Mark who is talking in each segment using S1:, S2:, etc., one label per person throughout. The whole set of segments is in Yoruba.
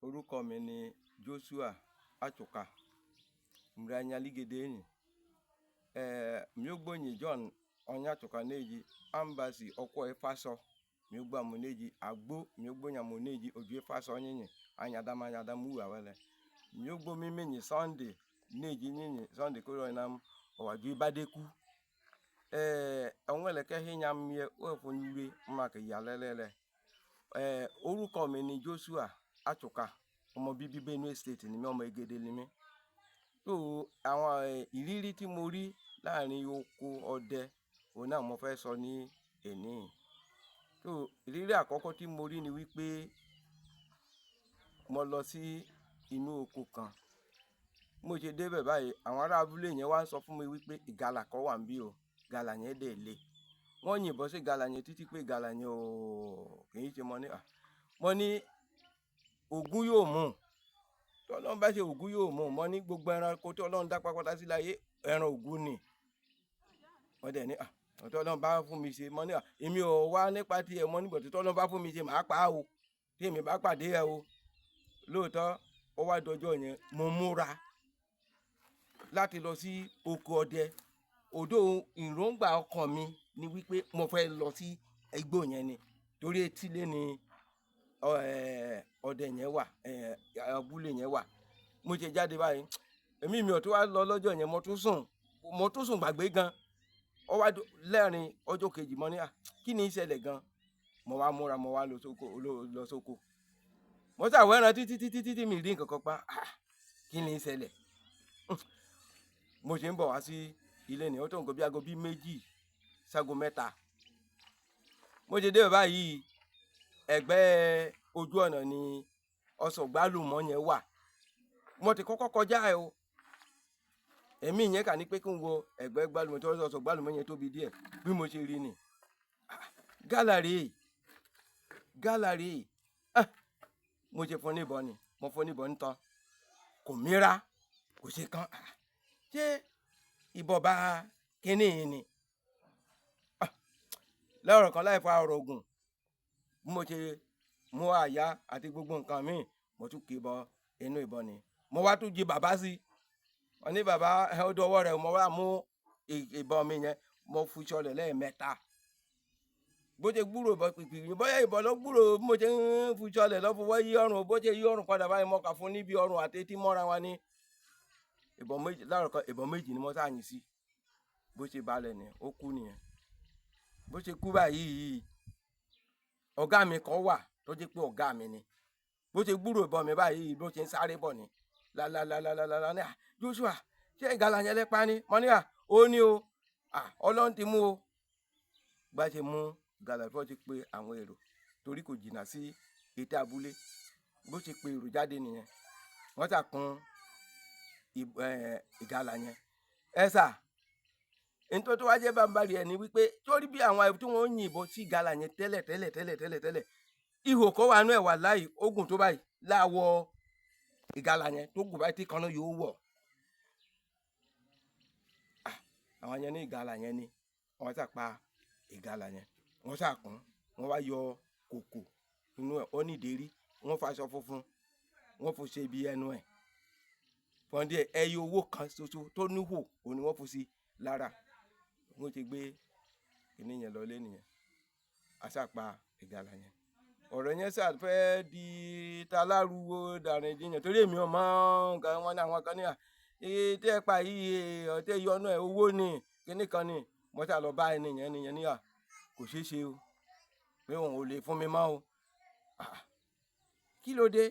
S1: Orúkọ mi ni Joshua Achuka Mranyaligedeni. Miogbo John Onyachuka neji Ambasi Okwo Efaso miogbo moneji Agbo miogbo nya moneji Oju Efaso nyinyi anyadamu awele. Miogbo mimenyi Sunday neji nyinyi Sunday koro nam Owaju Badeku. Onwele ke hinyam mie ofonure maka yalelele. Orúkọ mi ni Joshua Achuka, ọmọ bíbí Benue State ni mi, ọmọ Egede ni mi. So àwọn ìrírí tí mo rí láàrin oko ọdẹ òun náà mo fẹ́ sọ ní èní. So ìrírí àkọ́kọ́ tí mo rí ni wípé mo lọ sí inú oko kan. Mo ṣe débẹ̀ báyìí àwọn ará abúlé yẹn wá ń sọ fún mi wípé ìgalà kan wà níbí o, ìgalà yẹn dẹ̀ le. Wọ́n yìnbọn sí ìgalà yẹn títí pé ìgalà yẹn kì í ṣe mo ní Ògún yóò mú. Tí Ọlọ́run bá ṣe Ògún yóò mú, mo ní gbogbo ẹranko tí Ọlọ́run dá pátápátá sí láyé ẹran Ògún ni. Wọ́n dẹ̀ ní tí Ọlọ́run bá fún mi ṣe, mo ní èmi ò wá nípa tí ẹ mọ́ nígbà tí Ọlọ́run bá fún mi ṣe màá pa á o. Tí èmi bá pàdé ẹ o. Lóòótọ́ ó wá dọjọ́ yẹn mo múra láti lọ sí oko ọdẹ. Òdò ìròǹgbà ọkàn mi ni wípé mo fẹ́ lọ sí igbó yẹn ni. Torí etílé ni ọdẹ yẹn wà, abúlé yẹn wà. Mo ṣe jáde báyìí, èmi mi ò tún wá lọ lọ́jọ́ yẹn, mo tún sùn gbàgbé gan. Ó wá lẹ́rìn ọjọ́ kejì mo ní kí ni ìṣẹ̀lẹ̀ gan. Mo wá múra, mo wá lọ sóko. Mo ṣàwọ̀ ẹran títí mi rí nǹkan kan pa. Kí ni ìṣẹ̀lẹ̀? Mo ṣe ń bọ̀ wá sí ilé ni, ó tó nǹkan bí aago bí 2 ságo 3. Mo ṣe dé báyìí, ẹ̀gbẹ́ ojú ọ̀nà ni ọsọ̀gbálùmọ̀ yẹn wà. Mo ti kọ́kọ́ kọjá ẹ o. Èmi yẹn kà ní pé kí n wo ẹ̀gbẹ́ gbálùmọ̀ tí ọsọ̀gbálùmọ̀ yẹn tóbi díẹ̀. Bí mo ṣe rí ni. Gálà rèé. Mo ṣe fún níbọn ni. Mo fún níbọn ń tán. Kò mìíràn, kò ṣe kan. Ṣé ìbọn bá kíní yìí ni? Lọ́rọ̀ kan láì fa ọ̀rọ̀ ogun. Bí mo ṣe mú àyà àti gbogbo nǹkan mi, mo tún kì í bọ inú ìbọn ni. Mo wá tún jí bàbá sí. Wọ́n ní bàbá ó dọwọ́ rẹ̀, mo wá mú ìbọn mi yẹn, mo fi ṣọlẹ̀ lẹ́ẹ̀mẹ́ta. Bó ṣe gbúrò ìbọn pìpì, bóyá ìbọn lọ gbúrò bí mo ṣe ń fi ṣọlẹ̀ lọ́fọwọ́ yí ọrùn, bó ṣe yí ọrùn padà báyìí mo kà fún níbi ọrùn àti etí mọ́ra wa ní. Ìbọn méjì ni mo sáyìn sí. Bó ṣe balẹ̀ ni, ó kú nìyẹn. Bó ṣe kú báyìí, ọ̀gá mi kan wà tó jẹ́ pé ọ̀gá mi ni. Bó ṣe gbúrò ìbọn mi báyìí, bó ṣe ń sáré bọ̀ ni. Lálálálálálá ní Joshua, ṣé ìgalà yẹn lẹ́pa ni? Mo ní ó ní o. Ọlọ́run ti mú o. Bá ṣe mú ìgalà fún ọ ti pé àwọn èrò torí kò jìnnà sí ètè abúlé. Bó ṣe pé èrò jáde nìyẹn. Wọ́n ṣàkún ìgalà yẹn. Nítorí tó wá jẹ́ bàbárí ẹ̀ ni wípé torí bí àwọn tí wọ́n yìnbọn sí ìgalà yẹn tẹ́lẹ̀. Ihò kan wà nú ẹ̀ wà láì ogun tó báyìí láwọ ìgalà yẹn tó gùn báyìí tí kan náà yóò wọ̀. Àwọn yẹn ní ìgalà yẹn ni. Wọ́n ṣàpá ìgalà yẹn. Wọ́n ṣàkún. Wọ́n wá yọ kòkò inú ẹ̀, ó ní ìdérí. Wọ́n fa aṣọ funfun. Wọ́n fi ṣe ibi ẹnu ẹ̀. Fọ́ndé ẹyẹ owó kan ṣoṣo tó níhò òun ni wọ́n fi sí lára. Wọ́n ti gbé kíní yẹn lọ lé nìyẹn. A ṣàpá ìgalà yẹn. Ọ̀rọ̀ yẹn fẹ́ di taláruwo dàrin jiyàn torí èmi ò mọ̀ nǹkan wọn ní àwọn kan ní tí ẹ pa yìí ọtẹ yọnu ẹ owó ni kíní kan ni. Mo ṣà lọ bá ẹnìyẹn ní kò ṣeé ṣe o pé òun ò lè fún mi mọ́ o. Kí ló dé?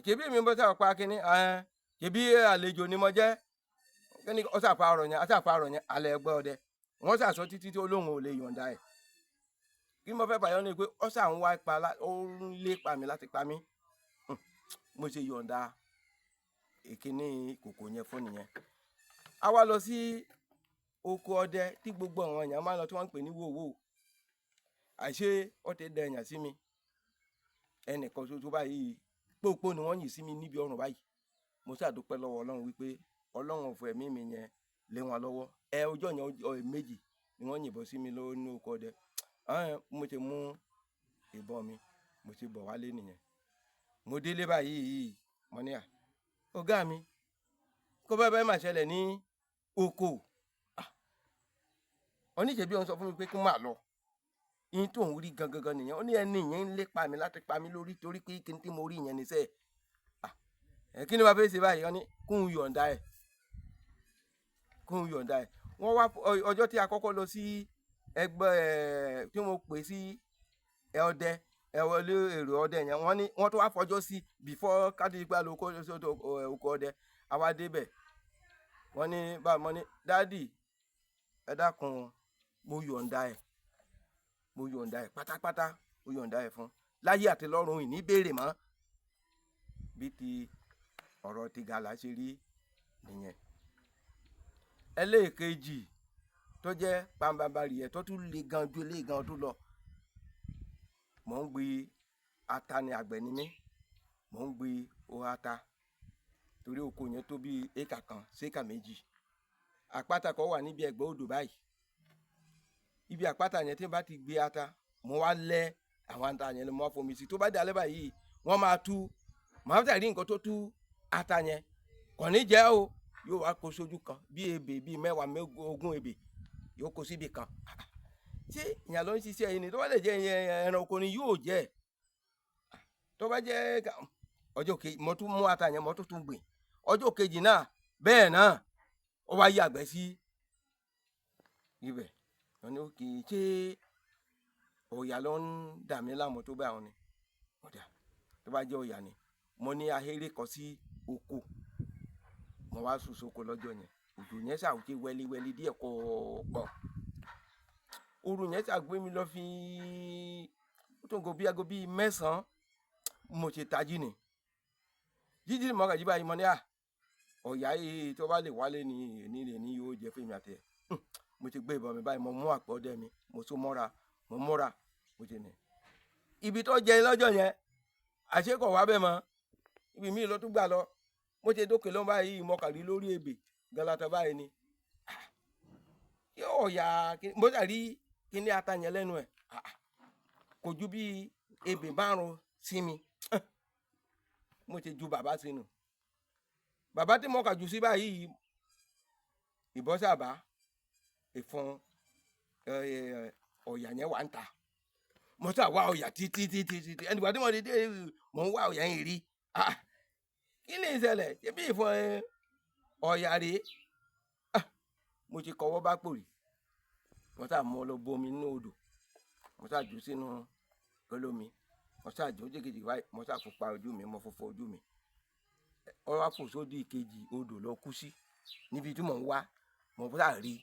S1: Ṣebí èmi bó ṣàpá kíní ṣebí àlejò ni mo jẹ́. Kíní ó ṣàpá ọ̀rọ̀ yẹn alẹ́ ẹgbẹ́ ọdẹ. Wọ́n ṣàṣọ títí tí olóhùn ò lè yọ̀ǹda ẹ̀. Kí mo fẹ́ fàyọ́ ni pé ó ṣà ń wá ó ń lépa mi láti pa mí. Mo ṣe yọ̀ǹda ìkíní kòkò yẹn fún nìyẹn. A wá lọ sí oko ọdẹ tí gbogbo àwọn èèyàn máa ń lọ tí wọ́n ń pè ní wòwò. Àṣé ó ti dẹ èèyàn sí mi. Ẹnìkan ṣoṣo báyìí pópó ni wọ́n yìn sí mi níbi ọrùn báyìí. Mo ṣàdúpẹ́ lọ́wọ́ Ọlọ́run wípé Ọlọ́run fún ẹ̀mí mi yẹn lé wọn lọ́wọ́. Ọjọ́ yẹn méjì ni wọ́n yìnbọn sí mi ní oko ọdẹ. Mo ṣe mú ìbọn mi, mo ṣe bọ̀ wálé nìyẹn. mo délé báyìí mo ní ọ̀gá mi kó bá máa ṣẹlẹ̀ ní oko oníṣẹ́bí òun sọ fún mi pé kí n máa lọ yín tó ń rí gangan nìyẹn ó ní ẹni yẹn ń lépa mi láti pa mí lórí torí pé kí n tí mo rí yẹn níṣẹ́ kí ni wàá fẹ́ ṣe báyìí wọ́n ní kóun yọ̀ǹda ẹ̀ wọ́n wá ọjọ́ tí a kọ́kọ́ lọ sí ẹgbẹ́ tí mo pè sí ọdẹ èrò ọdẹ yẹn wọ́n tó wá fọjọ́ sí before kádìgbà lóko oko ọdẹ àwa débẹ̀ wọ́n ní báwo mo ní dádì ẹ dákun mo yọ̀ǹda ẹ̀ pátápátá mo yọ̀ǹda ẹ̀ fún láyé àti lọ́run ìní béèrè mọ́ bí ti ọ̀rọ̀ ti gàlà ṣe rí nìyẹn. ẹlẹ́ẹ̀kejì tó jẹ́ pàmbàbàrì ẹ̀ tó tún le gan ju eléyìí gan tó lọ mò ń gbin ata ni àgbẹ̀ ni mí mò ń gbin ata torí oko yẹn tó bí éka kan sí éka méjì àpáta kan wà níbi ẹ̀gbẹ́ odò báyìí ibi àpáta yẹn tí n bá ti gbé ata mo wá lẹ àwọn ata yẹn mo wá fomi sí tó bá dé alẹ́ báyìí wọ́n máa tú màá tẹ̀ rí nǹkan tó tú ata yẹn kò ní jẹ́ o yóò wá kó sójú kan bí ebè bí 10 ogún ebè yóò kó síbi kan ṣé ìyàn ló ń ṣiṣẹ́ yìí ni tó bá lè jẹ́ ẹranko ni yóò jẹ́ tó bá jẹ́ ọjọ́ kejì mo tún mú ata yẹn mo tún gbìn ọjọ́ kejì náà bẹ́ẹ̀ náà ó wá yàgbẹ́ sí ibẹ̀ wọ́n ní kì í ṣe ọ̀yà ló ń dà mí láàmú tó bá wọn ni ọ̀dà tó bá jẹ́ ọ̀yà ni mo ní ahéré kan sí oko mo wá sùn sóko lọ́jọ́ yẹn òjò yẹn ṣàwùjẹ wẹliwẹli díẹ̀ kọ̀ọ̀kan òru yẹn ṣàgbé mi lọ fi ó tó ń go bí aago bíi 9 mo ṣe tají ni jíjí mọ́ kàjí báyìí mo ní ọ̀yà yìí tó bá lè wálé ní yóò jẹ́ fún mi àti ẹ̀ mo ti gbé ìbọn mi báyìí mo mú àpò ọdẹ mi mo tún mọ́ra mo ti ní ibi tó jẹ lọ́jọ́ yẹn àṣekọ̀ wá bẹ́ẹ̀ mọ́ ibi míì ló tún gbà lọ mo ti dókè lọ́wọ́ báyìí mo kà rí lórí ebè galata báyìí ni yóò yà mo ṣàrí kíní ata yẹn lẹ́nu ẹ̀ kò ju bí ebè 5 sí mi mo ti ju bàbá sínú bàbá tí mo kà jù sí báyìí ìbọ́sàbá ìfọn ọ̀yà yẹn wà ń ta mo ṣáà wá ọ̀yà títí ẹnìgbà tí mo ti dé mo ń wá ọ̀yà yẹn rí kí ni ìṣẹ̀lẹ̀ ṣé bí ìfọn ọ̀yà rèé mo ti kọwọ́ bá pòrì mo ṣáà mú lọ bomi nínú odò mo ṣáà jù sínú olómi mo ṣáà jù jìgìjì báyìí mo ṣáà fò pa ojú mi mo fò ojú mi ó wá fò sódì kejì odò lọ kú sí níbi tí mò ń wá mo ṣáà rí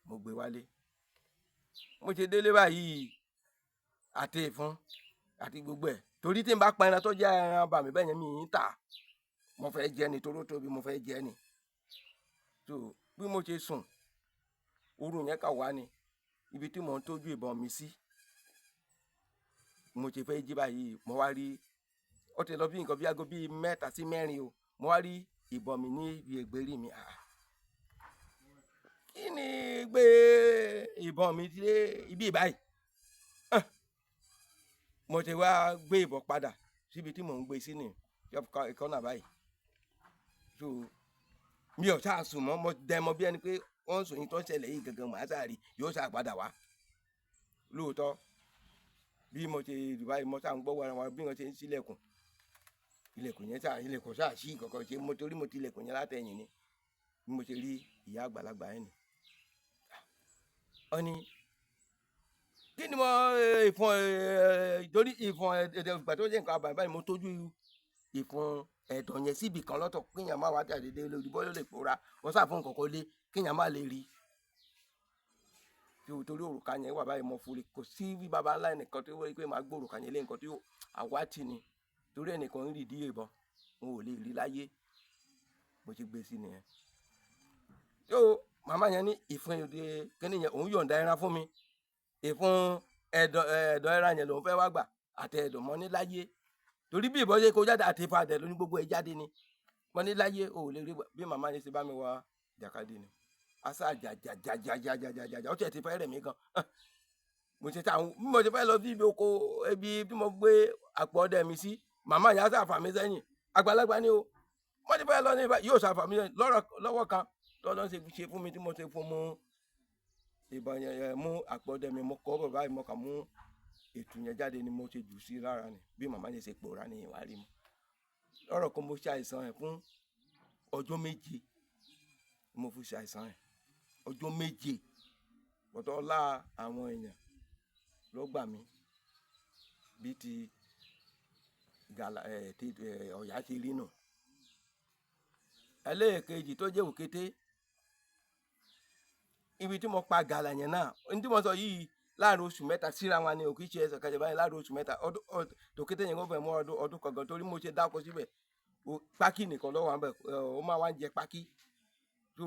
S1: mo gbé wálé mo ṣe délé báyìí àti ìfún àti gbogbo ẹ̀ torí tí n bá pa ẹran tó jẹ́ ẹran bàmí bẹ́ẹ̀ yẹn mi ń tà mo fẹ́ jẹ ni toró tóbi mo fẹ́ jẹ ni tó bí mo ṣe sùn oorun yẹn kà wá ni ibi tí mò ń tọ́jú ìbọn mi sí mo ṣe fẹ́ jí báyìí mo wá rí ó ti lọ bí nǹkan bí aago bíi 3 sí 4 o mo wá rí ìbọn mi ní ibi ègbérí mi kí ni gbé ìbọn mi dé ibi báyìí mo ti wá gbé ìbọn padà síbi tí mò ń gbé sí ní ìkọ́nà báyìí so mi ò ṣáà sùn mọ́ mo dẹmọ bí ẹni pé wọ́n ń sùn yín tó ń ṣẹlẹ̀ yìí gangan màá sáà rí yóò ṣáà padà wá lóòótọ́ bí mo ṣe rí báyìí mo ṣáà ń gbọ́ wọn bí wọ́n ṣe ń ṣílẹ̀kùn ilẹ̀kùn ṣáà ṣí kankan ṣe mo torí mo ti ilẹ̀kùn yẹn látẹ̀yìn ni bí mo ṣe rí ìyá àgbàlagbà yẹn ni wọ́n ní kí ni mo ìfọn torí ìfọn ìgbà tó jẹ́ nǹkan àbàmì báyìí mo tójú ìfọn ẹ̀dọ̀ yẹn síbi kan lọ́tọ̀ kíyàn má wá jáde dé lórí bọ́ọ̀lù lè pòórá wọ́n sá fún nǹkan kan lé kíyàn má lè rí torí òrùka yẹn wà báyìí mo forí kò sí bí baba ńlá ẹnìkan tó wọ́n pé máa gbó òrùka yẹn lé nǹkan tí àwa tì ní torí ẹnìkan ń rí ìdí ìbọn wọn ò lè rí láyé mo ti gbé sí nìyẹn yóò màmá yẹn ní ìfún èdè kíní yẹn òun yọ̀ǹda ẹran fún mi ìfún ẹ̀dọ̀ ẹran yẹn lòun fẹ́ wá gbà àti ẹ̀dọ̀ mọ́ ní láyé torí bí ìbọn ṣe kó jáde àti ifá àdẹ lóní gbogbo ẹ̀ jáde ni mọ́ ní láyé ò lè rí bí màmá yẹn ṣe bá mi wá jàkadì ni asa jàjàjàjàjàjà ó tiẹ̀ ti fẹ́ rẹ̀ mí gan mo ṣe ta bí mo ṣe fẹ́ lọ sí ibi oko ibi tí mo gbé àpò ọdẹ mi sí màmá yẹn á sàfà mí sẹ́yìn àgbàlagbà ni o wọ́n ti fẹ́ lọ ní yóò sàfà mí sẹ́yìn lọ́wọ́ kan tọ́lọ́ ṣe fún mi tí mo ṣe fún mu ìbọn yẹn mú àpọ̀dẹ mi mo kọ́ bàbá yìí mo kàn mú ètù yẹn jáde ni mo ṣe jù sí lára ni bí màmá yẹn ṣe pòórá ni ìwà rí mu lọ́rọ̀ kan mo ṣe àìsàn ẹ̀ fún ọjọ́ méje mo fi ṣe àìsàn ẹ̀ ọjọ́ méje pọ̀tọ́ ọlá àwọn èèyàn ló gbà mí bí ti Ọ̀yá ti rí nù. ẹlẹ́ẹ̀kejì tó jẹ́ òkété ibi tí mo pa gàlà yẹn náà ní tí mo sọ yìí láàrin oṣù mẹ́ta síra wọn ni òkè ṣe ẹsẹ̀ kẹjẹ báyìí láàrin oṣù mẹ́ta tòkété yẹn kò fẹ́ mọ́ ọdún kan gan torí mo ṣe dáko síbẹ̀ pákí nìkan lọ́wọ́ àbẹ̀ ó máa wá ń jẹ pákí tó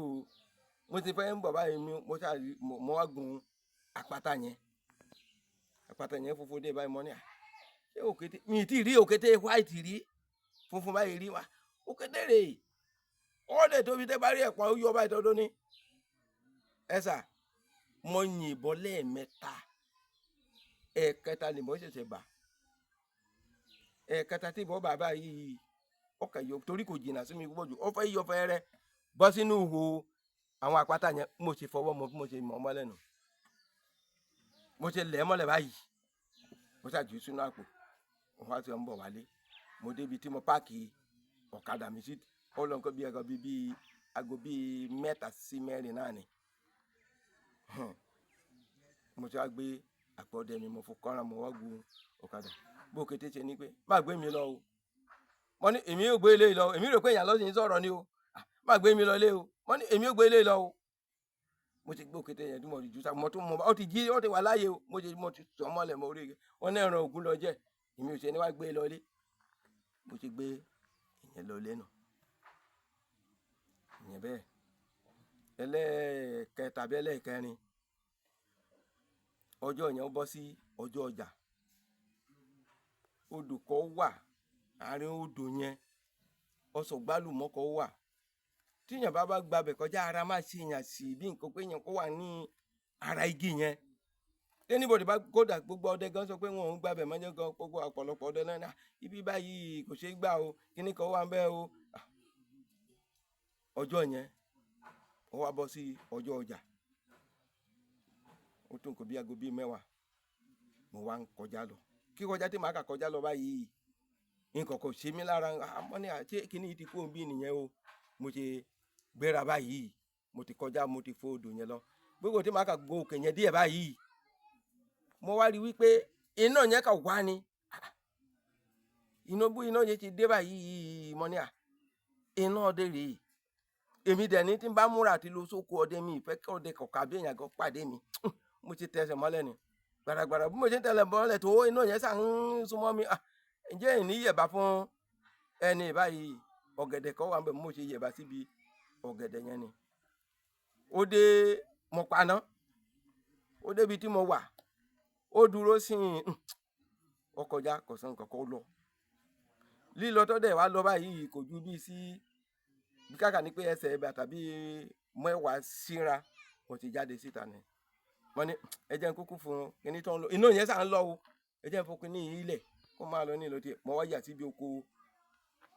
S1: mo ti fẹ́ ń bọ̀ báyìí mo wá gun àpáta yẹn funfun dé báyìí mo ní ṣé òkété mi ì tí rí òkété white rí funfun báyìí rí wa òkété rè ó lè tóbi tẹ́ bá rí ẹ̀pọ̀n ó yọ báyìí tọ́dún ní ẹ̀sà mo yìnbọn lẹ́ẹ̀mẹ́ta ẹ̀ẹ̀kẹta ni mo ṣẹ̀ṣẹ̀ bà ẹ̀ẹ̀kẹta tí ìbọn bàbá yìí ọkà yọ torí kò jìnnà sí mi púpọ̀ jù ó fẹ́ yọ fẹ́rẹ́ bọ́ sínú ihò àwọn àpáta yẹn mo ṣe fọwọ́ mo mo ṣe mọ̀ mọ́lẹ̀ nù mo ṣe lẹ̀ mọ́lẹ̀ báyìí mo ṣàjù sínú àpò mo wá sí ọ ń bọ̀ wálé mo débi tí mo páàkì ọ̀kadà mi sí ó lọ nǹkan bí ẹ̀kọ́ bíi aago bíi 3 sí 4 náà ni mo ṣe wá gbé àpọ̀dẹ mi mo fò kọ́ra mo wá gun ọ̀kadà bó kété ṣe ní pé má gbé mi lọ o mo ní èmi ò gbé ilé lọ èmi rò pé èèyàn lọ́sìn ń sọ̀rọ̀ ni o má gbé mi lọ lé o mo ní èmi ò gbé ilé lọ o mo ti gbé òkété yẹn tí mo rí ju sáà mo tún mọ ó ti jí ó ti wà láàyè o mo ti sọ mọ́lẹ̀ mo rí i wọn ní ẹran ògún lọ jẹ èmi ò ṣe ní wá gbé lọ lé mo ti gbé ìyẹn lọ lé nù ìyẹn bẹ́ẹ̀ ẹlẹ́ẹ̀kẹta tàbí ẹlẹ́ẹ̀kẹrin ọjọ́ yẹn ó bọ́ sí ọjọ́ ọjà odò kan wà àárín odò yẹn ọsàn gbálùmọ́ kan wà tíyàn bá gbabẹ̀ kọjá ara máa ṣe èèyàn sí bí nǹkan pé èèyàn kó wà ní ara igi yẹn tẹ́nibọ̀dì bá kódà gbogbo ọdẹ gan sọ pé wọn ò ń gbabẹ̀ mọ́jọ́ gan gbogbo ọ̀pọ̀lọpọ̀ ọdẹ náà ibi báyìí kò ṣeé gbà o kíní kan wà ń bẹ́ o ọjọ́ yẹn ó wá bọ́ sí ọjọ́ ọjà ó tó nǹkan bí aago bíi 10 mo wá ń kọjá lọ kí kọjá tí màá kà kọjá lọ báyìí nǹkan kò ṣe mí lára àmọ́ ní àti kíní ti kó bí nìyẹn o mo ṣe gbéra báyìí mo ti kọjá mo ti fo odò yẹn lọ gbogbo tí màá kà gbó òkè yẹn díẹ̀ báyìí mo wá rí wípé iná yẹn kà wá ni iná yẹn ti dé báyìí mo ní iná ọdẹ rèé èmi dẹ̀ ní tí n bá múra àti lọ sóko ọdẹ mi ìfẹ́ kí ọdẹ kọ̀ọ̀kan àbí èèyàn kan pàdé mi mo ti tẹsẹ̀ mọ́lẹ̀ ni gbàràgbàrà bí mo ṣe ń tẹ̀lé mọ́lẹ̀ tó iná yẹn sàn ń súnmọ́ mi ǹjẹ́ ìní yẹ̀bá fún ẹni báyìí ọ̀gẹ̀dẹ̀ kan wà ń bẹ̀ mo ṣe yẹ̀bá síbi ọ̀gẹ̀dẹ̀ yẹn ni ó dé mo paná ó débi tí mo wà ó dúró sí ó kọjá kò sí nǹkan kan lọ lílọ tó dẹ̀ wá lọ báyìí kò ju bí sí bí káàkà ní pé ẹsẹ̀ ẹ̀bà tàbí 10 síra mo ti jáde síta ni wọ́n ní ẹ jẹ́ n kúkú fún kíní tó ń lọ iná yẹn sàn ń lọ o ẹ jẹ́ n fún kíní ilẹ̀ kó máa lọ ní ìlú tiẹ̀ mo wá yà síbi oko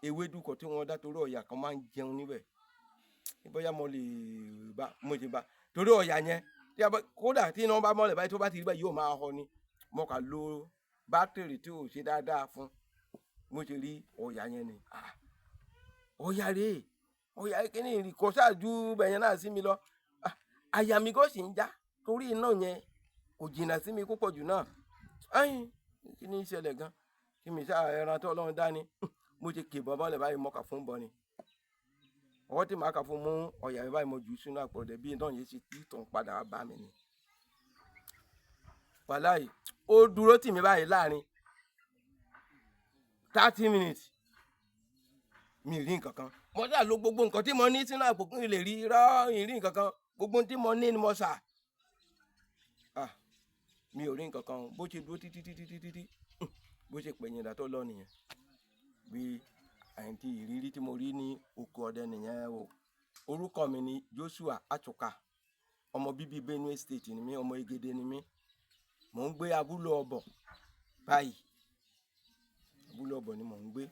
S1: ewédú kan tí wọ́n dá torí ọ̀yà kan máa ń jẹun níbẹ̀ bóyá mo lè bá mo ti bá torí ọ̀yà yẹn kódà tí iná bá mọ́lẹ̀ báyìí tó bá ti rí báyìí yóò máa họ ni mo kà lo bátìrì tí ò ṣe dáadáa fún mo ti rí ọ̀yà yẹn ni ọ̀yà rèé ọ̀yà kíní kò ṣáàjú bẹ̀yẹn náà sí mi lọ àyà mi kò sì ń já torí iná yẹn kò jìnnà sí mi púpọ̀ jù náà kí ni ìṣẹ̀lẹ̀ gan kí mi ṣáà ẹran tó Ọlọ́run dání mo ti kì bọ́ bọ́lẹ̀ báyìí mo kà fún bọ́ ni ọwọ́ tí màá kà fún mú ọ̀yà mi báyìí mo jù ú sínú àpọ̀dẹ bí iná yẹn ṣe tí tó ń padà bá mi ni wàláhì ó dúró tì mí báyìí láàrin 30 minutes mi rí nǹkan kan mo dà lo gbogbo nǹkan tí mo ní sínú àpò kí n lè rí irọ́ ìrí nǹkan kan gbogbo tí mo ní ni mo sà mi ò rí nǹkan kan bó ṣe dúró títí bó ṣe pẹ̀yìn ìdá tó lọ nìyẹn bí àyìntì ìrírí tí mo rí ní oko ọdẹ nìyẹn o orúkọ mi ni Joshua Achuka ọmọ bíbí Benue State ni mí ọmọ Egede ni mí mò ń gbé abúlé ọbọ báyìí Búlọ̀bọ̀ ni mò ń gbé.